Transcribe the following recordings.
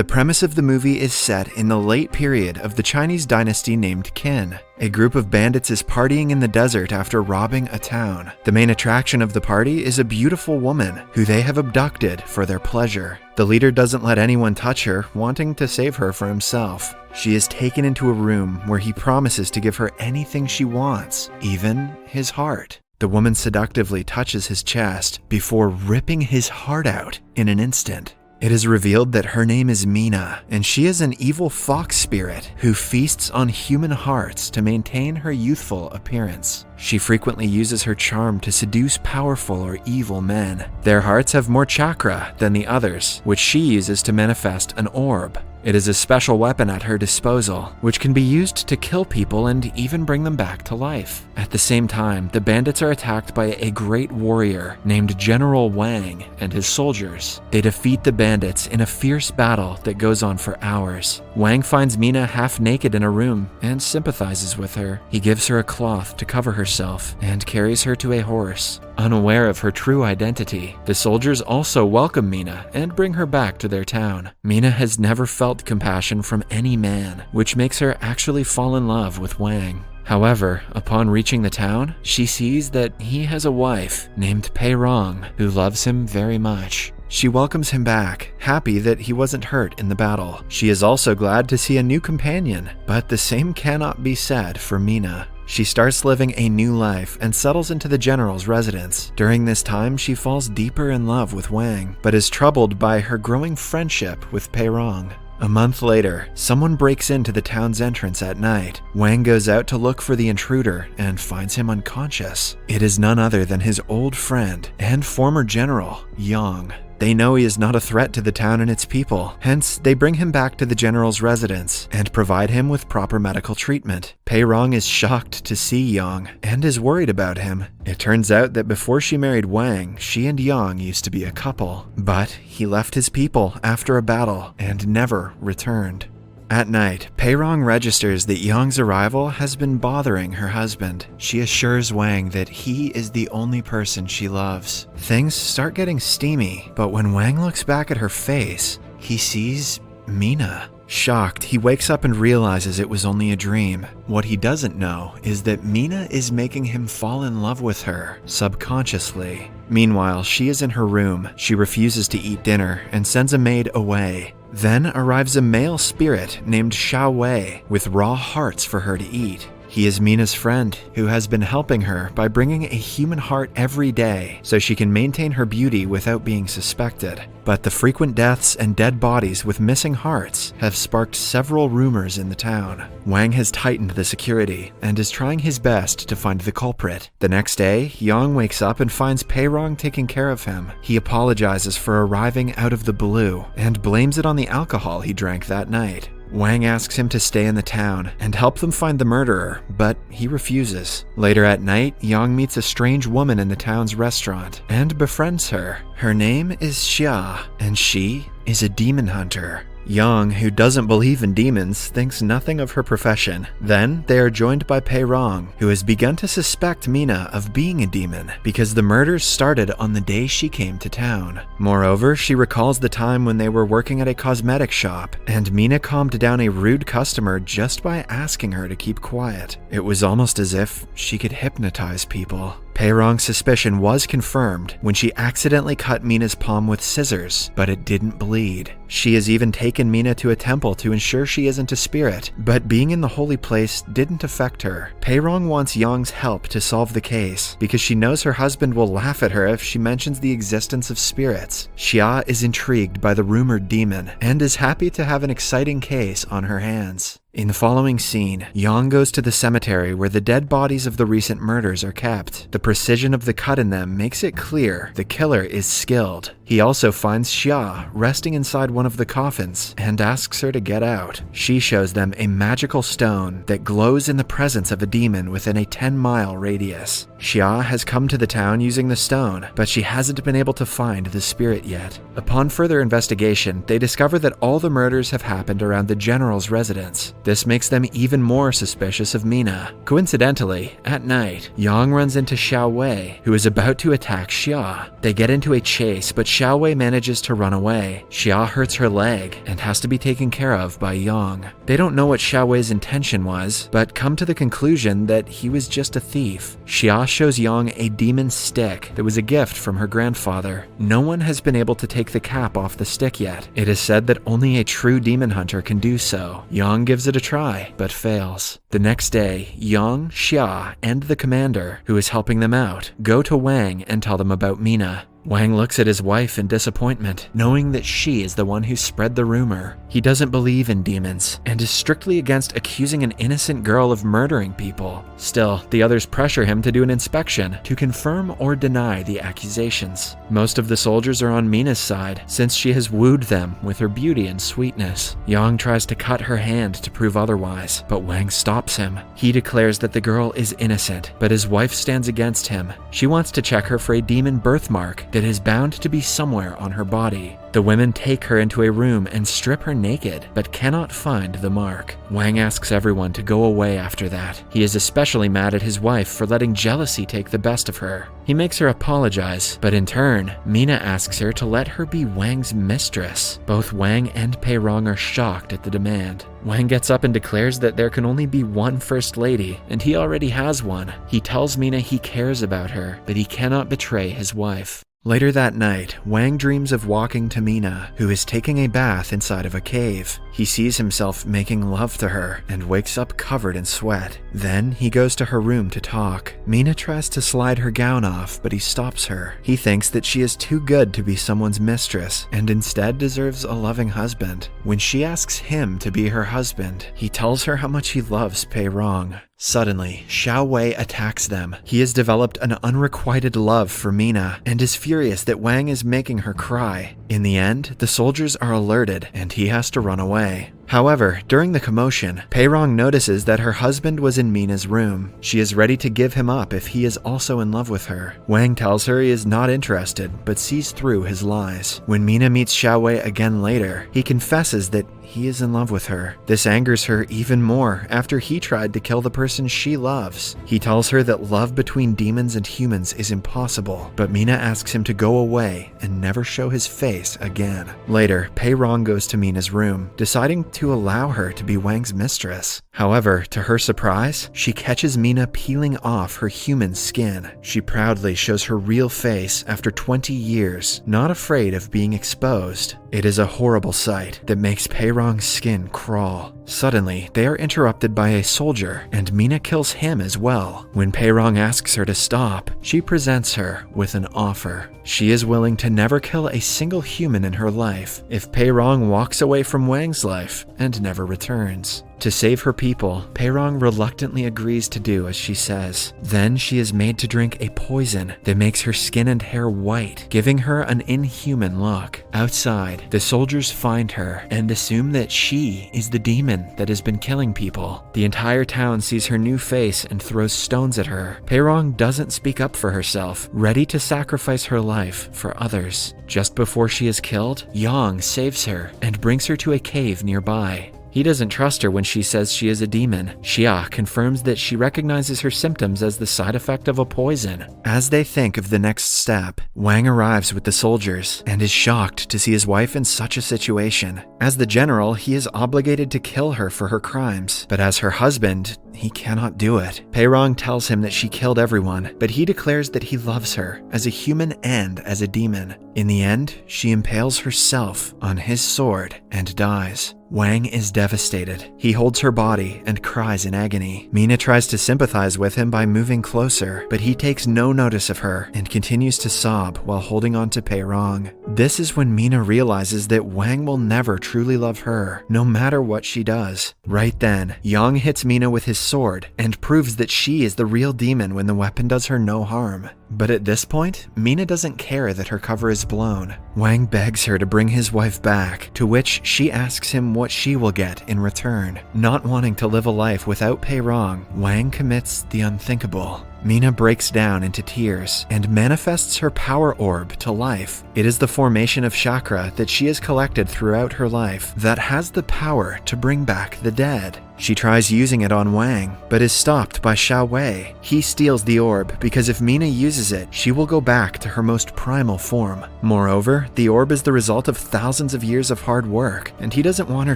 The premise of the movie is set in the late period of the Chinese dynasty named Qin. A group of bandits is partying in the desert after robbing a town. The main attraction of the party is a beautiful woman who they have abducted for their pleasure. The leader doesn't let anyone touch her, wanting to save her for himself. She is taken into a room where he promises to give her anything she wants, even his heart. The woman seductively touches his chest before ripping his heart out in an instant. It is revealed that her name is Mina, and she is an evil fox spirit who feasts on human hearts to maintain her youthful appearance. She frequently uses her charm to seduce powerful or evil men. Their hearts have more chakra than the others, which she uses to manifest an orb. It is a special weapon at her disposal, which can be used to kill people and even bring them back to life. At the same time, the bandits are attacked by a great warrior named General Wang and his soldiers. They defeat the bandits in a fierce battle that goes on for hours. Wang finds Mina half naked in a room and sympathizes with her. He gives her a cloth to cover herself and carries her to a horse. Unaware of her true identity, the soldiers also welcome Mina and bring her back to their town. Mina has never felt compassion from any man, which makes her actually fall in love with Wang. However, upon reaching the town, she sees that he has a wife named Pei Rong who loves him very much. She welcomes him back, happy that he wasn't hurt in the battle. She is also glad to see a new companion, but the same cannot be said for Mina. She starts living a new life and settles into the general's residence. During this time, she falls deeper in love with Wang, but is troubled by her growing friendship with Pei Rong. A month later, someone breaks into the town's entrance at night. Wang goes out to look for the intruder and finds him unconscious. It is none other than his old friend and former general, Yang. They know he is not a threat to the town and its people, hence they bring him back to the general's residence and provide him with proper medical treatment. Pei Rong is shocked to see Yang and is worried about him. It turns out that before she married Wang, she and Yang used to be a couple, but he left his people after a battle and never returned. At night, Pei Rong registers that Yang's arrival has been bothering her husband. She assures Wang that he is the only person she loves. Things start getting steamy, but when Wang looks back at her face, he sees Mina. Shocked, he wakes up and realizes it was only a dream. What he doesn't know is that Mina is making him fall in love with her, subconsciously. Meanwhile, she is in her room. She refuses to eat dinner and sends a maid away. Then arrives a male spirit named Xiao Wei with raw hearts for her to eat. He is Mina's friend, who has been helping her by bringing a human heart every day so she can maintain her beauty without being suspected. But the frequent deaths and dead bodies with missing hearts have sparked several rumors in the town. Wang has tightened the security and is trying his best to find the culprit. The next day, Yang wakes up and finds Pei Rong taking care of him. He apologizes for arriving out of the blue and blames it on the alcohol he drank that night. Wang asks him to stay in the town and help them find the murderer, but he refuses. Later at night, Yang meets a strange woman in the town's restaurant and befriends her. Her name is Xia, and she is a demon hunter. Yang, who doesn't believe in demons, thinks nothing of her profession. Then, they are joined by Pei Rong, who has begun to suspect Mina of being a demon because the murders started on the day she came to town. Moreover, she recalls the time when they were working at a cosmetic shop, and Mina calmed down a rude customer just by asking her to keep quiet. It was almost as if she could hypnotize people. Pei Rong's suspicion was confirmed when she accidentally cut Mina's palm with scissors, but it didn't bleed. She has even taken Mina to a temple to ensure she isn't a spirit, but being in the holy place didn't affect her. Pei Rong wants Yang's help to solve the case because she knows her husband will laugh at her if she mentions the existence of spirits. Xia is intrigued by the rumored demon and is happy to have an exciting case on her hands. In the following scene, Yang goes to the cemetery where the dead bodies of the recent murders are kept. The precision of the cut in them makes it clear the killer is skilled. He also finds Xia resting inside one of the coffins and asks her to get out. She shows them a magical stone that glows in the presence of a demon within a 10-mile radius. Xia has come to the town using the stone, but she hasn't been able to find the spirit yet. Upon further investigation, they discover that all the murders have happened around the general's residence. This makes them even more suspicious of Mina. Coincidentally, at night, Yang runs into Xiao Wei, who is about to attack Xia. They get into a chase, but Xiao Wei manages to run away. Xia hurts her leg and has to be taken care of by Yang. They don't know what Xiao Wei's intention was, but come to the conclusion that he was just a thief. Xia shows Yang a demon stick that was a gift from her grandfather. No one has been able to take the cap off the stick yet. It is said that only a true demon hunter can do so. Yang gives it a try, but fails. The next day, Yang, Xia, and the commander, who is helping them out, go to Wang and tell them about Mina. Wang looks at his wife in disappointment, knowing that she is the one who spread the rumor. He doesn't believe in demons, and is strictly against accusing an innocent girl of murdering people. Still, the others pressure him to do an inspection to confirm or deny the accusations. Most of the soldiers are on Mina's side, since she has wooed them with her beauty and sweetness. Yang tries to cut her hand to prove otherwise, but Wang stops him. He declares that the girl is innocent, but his wife stands against him. She wants to check her for a demon birthmark that is bound to be somewhere on her body. The women take her into a room and strip her naked, but cannot find the mark. Wang asks everyone to go away after that. He is especially mad at his wife for letting jealousy take the best of her. He makes her apologize, but in turn, Mina asks her to let her be Wang's mistress. Both Wang and Pei Rong are shocked at the demand. Wang gets up and declares that there can only be one first lady, and he already has one. He tells Mina he cares about her, but he cannot betray his wife. Later that night, Wang dreams of walking to Mina, who is taking a bath inside of a cave. He sees himself making love to her and wakes up covered in sweat. Then he goes to her room to talk. Mina tries to slide her gown off, but he stops her. He thinks that she is too good to be someone's mistress and instead deserves a loving husband. When she asks him to be her husband, he tells her how much he loves Pei Rong. Suddenly, Xiao Wei attacks them. He has developed an unrequited love for Mina and is furious that Wang is making her cry. In the end, the soldiers are alerted and he has to run away. However, during the commotion, Pei Rong notices that her husband was in Mina's room. She is ready to give him up if he is also in love with her. Wang tells her he is not interested, but sees through his lies. When Mina meets Xiao Wei again later, he confesses that he is in love with her. This angers her even more after he tried to kill the person she loves. He tells her that love between demons and humans is impossible, but Mina asks him to go away and never show his face again. Later, Pei Rong goes to Mina's room, deciding to allow her to be Wang's mistress. However, to her surprise, she catches Mina peeling off her human skin. She proudly shows her real face after 20 years, not afraid of being exposed. It is a horrible sight that makes Pei Rong's skin crawl. Suddenly, they are interrupted by a soldier, and Mina kills him as well. When Pei Rong asks her to stop, she presents her with an offer. She is willing to never kill a single human in her life if Pei Rong walks away from Wang's life and never returns. To save her people, Pei Rong reluctantly agrees to do as she says. Then she is made to drink a poison that makes her skin and hair white, giving her an inhuman look. Outside, the soldiers find her and assume that she is the demon that has been killing people. The entire town sees her new face and throws stones at her. Pei Rong doesn't speak up for herself, ready to sacrifice her life for others. Just before she is killed, Yang saves her and brings her to a cave nearby. He doesn't trust her when she says she is a demon. Xia confirms that she recognizes her symptoms as the side effect of a poison. As they think of the next step, Wang arrives with the soldiers and is shocked to see his wife in such a situation. As the general, he is obligated to kill her for her crimes, but as her husband, he cannot do it. Pei Rong tells him that she killed everyone, but he declares that he loves her as a human and as a demon. In the end, she impales herself on his sword and dies. Wang is devastated. He holds her body and cries in agony. Mina tries to sympathize with him by moving closer, but he takes no notice of her and continues to sob while holding on to Pei Rong. This is when Mina realizes that Wang will never truly love her, no matter what she does. Right then, Yang hits Mina with his sword and proves that she is the real demon when the weapon does her no harm. But at this point, Mina doesn't care that her cover is blown. Wang begs her to bring his wife back, to which she asks him what she will get in return. Not wanting to live a life without Pei Rong, Wang commits the unthinkable. Mina breaks down into tears and manifests her power orb to life. It is the formation of chakra that she has collected throughout her life that has the power to bring back the dead. She tries using it on Wang, but is stopped by Xiao Wei. He steals the orb because if Mina uses it, she will go back to her most primal form. Moreover, the orb is the result of thousands of years of hard work, and he doesn't want her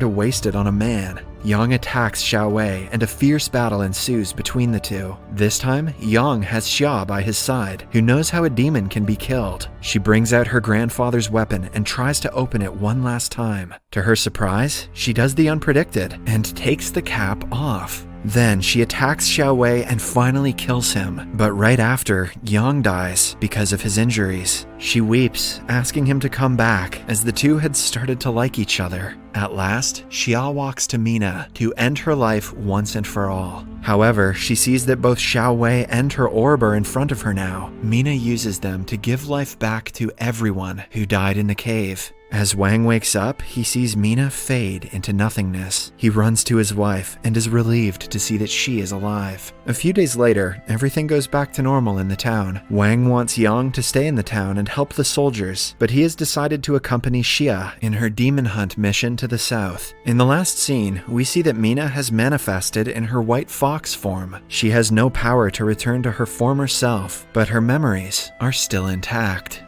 to waste it on a man. Yang attacks Xiao Wei, and a fierce battle ensues between the two. This time, Yang has Xia by his side, who knows how a demon can be killed. She brings out her grandfather's weapon and tries to open it one last time. To her surprise, she does the unpredicted and takes the cap off. Then she attacks Xiao Wei and finally kills him, but right after, Yang dies because of his injuries. She weeps, asking him to come back, as the two had started to like each other. At last, Xia walks to Mina to end her life once and for all. However, she sees that both Xiao Wei and her orb are in front of her now. Mina uses them to give life back to everyone who died in the cave. As Wang wakes up, he sees Mina fade into nothingness. He runs to his wife and is relieved to see that she is alive. A few days later, everything goes back to normal in the town. Wang wants Yang to stay in the town and help the soldiers, but he has decided to accompany Xia in her demon hunt mission to the south. In the last scene, we see that Mina has manifested in her white fox form. She has no power to return to her former self, but her memories are still intact.